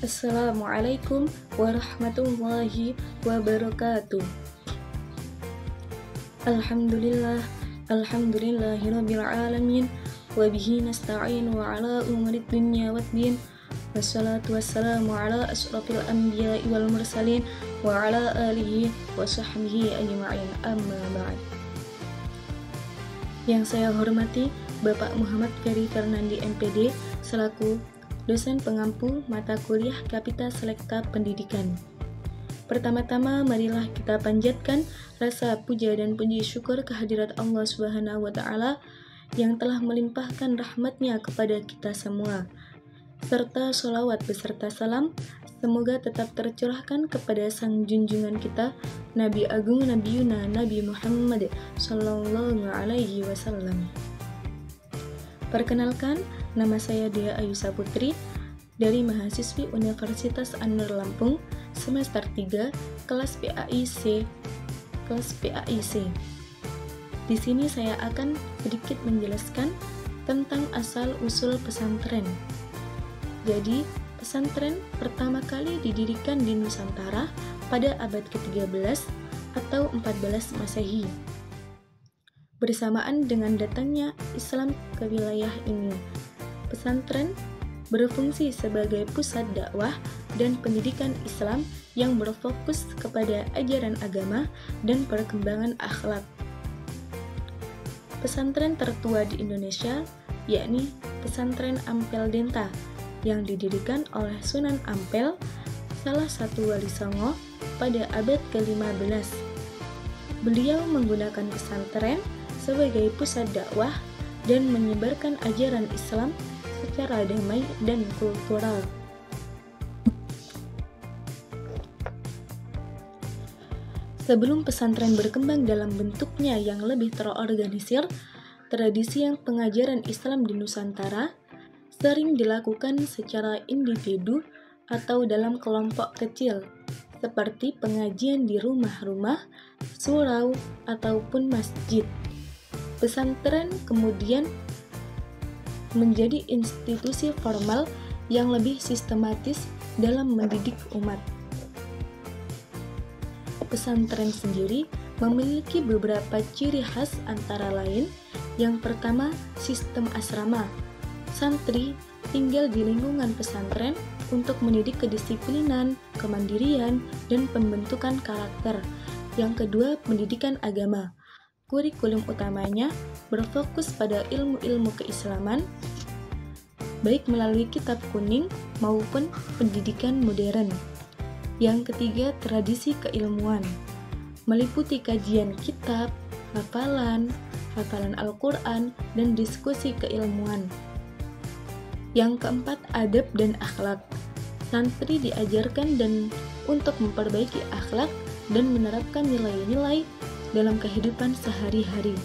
Assalamualaikum warahmatullahi wabarakatuh. Alhamdulillahirabbil alamin wa bihi nasta'inu ala umuri dunya waddin. Wassalatu wassalamu ala asrofil anbiya'i wal mursalin wa ala alihi wa sahbihi ajma'in, amma ba'd. Yang saya hormati Bapak Muhammad Ferry Fernandi MPD selaku dosen pengampu mata kuliah Kapita Selekta Pendidikan. Pertama-tama marilah kita panjatkan rasa puja dan puji syukur kehadirat Allah Subhanahu wa Ta'ala yang telah melimpahkan rahmatnya kepada kita semua, serta sholawat beserta salam semoga tetap tercurahkan kepada sang junjungan kita Nabi Agung Nabi Yuna Nabi Muhammad Sallallahu Alaihi Wasallam. Perkenalkan, nama saya Dea Ayusa Putri dari mahasiswi Universitas Anur Lampung semester 3 kelas PAIC. Di sini saya akan sedikit menjelaskan tentang asal-usul pesantren. Jadi, pesantren pertama kali didirikan di Nusantara pada abad ke-13 atau 14 Masehi. Bersamaan dengan datangnya Islam ke wilayah ini, pesantren berfungsi sebagai pusat dakwah dan pendidikan Islam yang berfokus kepada ajaran agama dan perkembangan akhlak. Pesantren tertua di Indonesia yakni Pesantren Ampel Denta yang didirikan oleh Sunan Ampel, salah satu wali Songo pada abad ke-15. Beliau menggunakan pesantren sebagai pusat dakwah dan menyebarkan ajaran Islam secara damai dan kultural. Sebelum pesantren berkembang dalam bentuknya yang lebih terorganisir, tradisi yang pengajaran Islam di Nusantara sering dilakukan secara individu atau dalam kelompok kecil, seperti pengajian di rumah-rumah, surau, ataupun masjid. Pesantren kemudian menjadi institusi formal yang lebih sistematis dalam mendidik umat. Pesantren sendiri memiliki beberapa ciri khas antara lain. Yang pertama, sistem asrama. Santri tinggal di lingkungan pesantren untuk mendidik kedisiplinan, kemandirian, dan pembentukan karakter. Yang kedua, pendidikan agama. Kurikulum utamanya berfokus pada ilmu-ilmu keislaman, baik melalui kitab kuning maupun pendidikan modern. Yang ketiga, tradisi keilmuan, meliputi kajian kitab, hafalan Al-Quran, dan diskusi keilmuan. Yang keempat, adab dan akhlak. Santri diajarkan dan untuk memperbaiki akhlak dan menerapkan nilai-nilai dalam kehidupan sehari-hari.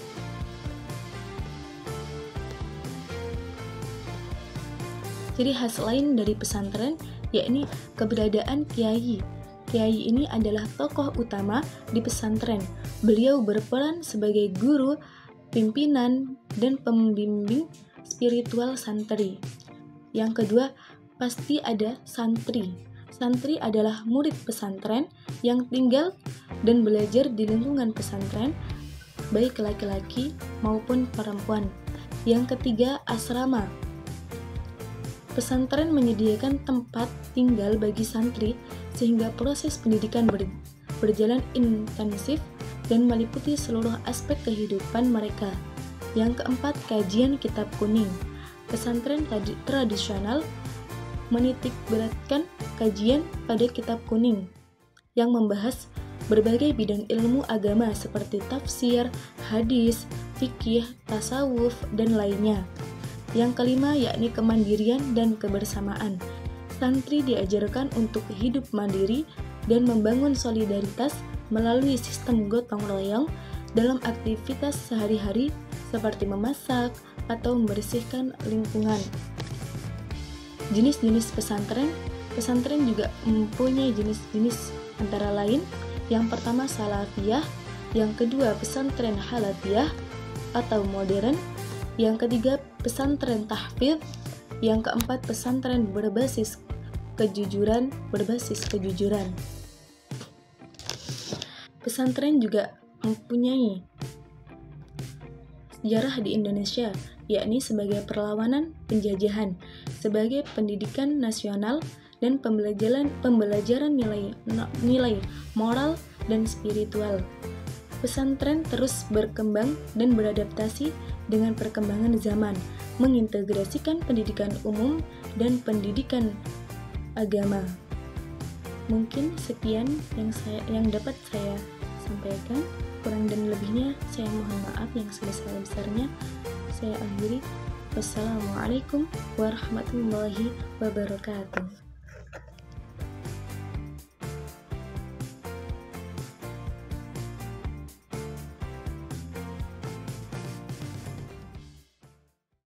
Ciri khas lain dari pesantren yakni keberadaan kiai. Kiai ini adalah tokoh utama di pesantren. Beliau berperan sebagai guru, pimpinan, dan pembimbing spiritual santri. Yang kedua, pasti ada santri. Santri adalah murid pesantren yang tinggal dan belajar di lingkungan pesantren, baik laki-laki maupun perempuan. Yang ketiga, asrama. Pesantren menyediakan tempat tinggal bagi santri sehingga proses pendidikan berjalan intensif dan meliputi seluruh aspek kehidupan mereka. Yang keempat, kajian kitab kuning. Pesantren tradisional menitik beratkan kajian pada kitab kuning yang membahas berbagai bidang ilmu agama seperti tafsir, hadis, fikih, tasawuf, dan lainnya. Yang kelima yakni kemandirian dan kebersamaan. Santri diajarkan untuk hidup mandiri dan membangun solidaritas melalui sistem gotong royong dalam aktivitas sehari-hari seperti memasak atau membersihkan lingkungan. Jenis-jenis pesantren juga mempunyai jenis-jenis antara lain. Yang pertama, salafiyah. Yang kedua, pesantren halafiyah atau modern. Yang ketiga, pesantren tahfidz. Yang keempat, pesantren berbasis kejujuran berbasis kejujuran. Pesantren juga mempunyai sejarah di Indonesia, yakni sebagai perlawanan penjajahan, sebagai pendidikan nasional, dan pembelajaran nilai moral dan spiritual. Pesantren terus berkembang dan beradaptasi dengan perkembangan zaman, mengintegrasikan pendidikan umum dan pendidikan agama. Mungkin sekian yang dapat saya sampaikan. Kurang dan lebihnya saya mohon maaf yang sebesar-besarnya. Saya akhiri. Wassalamualaikum warahmatullahi wabarakatuh.